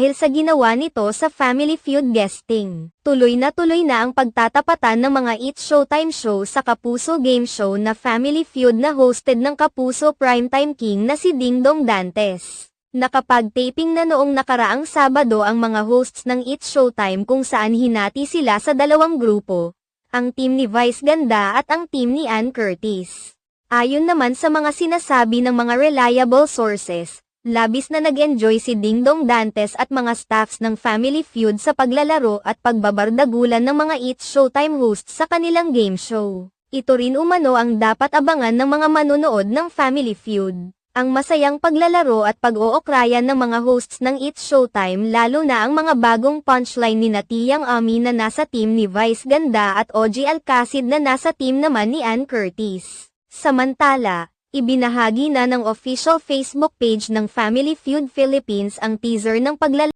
dahil sa ginawa nito sa Family Feud guesting. Tuloy na ang pagtatapatan ng mga It's Showtime show sa Kapuso Game Show na Family Feud na hosted ng Kapuso Primetime King na si Dingdong Dantes. Nakapag-taping na noong nakaraang Sabado ang mga hosts ng It's Showtime kung saan hinati sila sa dalawang grupo, ang team ni Vice Ganda at ang team ni Ann Curtis. Ayon naman sa mga sinasabi ng mga reliable sources, labis na nag-enjoy si Dingdong Dantes at mga staffs ng Family Feud sa paglalaro at pagbabardagulan ng mga It's Showtime hosts sa kanilang game show. Ito rin umano ang dapat abangan ng mga manonood ng Family Feud. Ang masayang paglalaro at pag-ookrayan ng mga hosts ng It's Showtime lalo na ang mga bagong punchline ni Natiyang Ami na nasa team ni Vice Ganda at OG Alcacid na nasa team naman ni Ann Curtis. Samantala, ibinahagi na ng official Facebook page ng Family Feud Philippines ang teaser ng paglalaro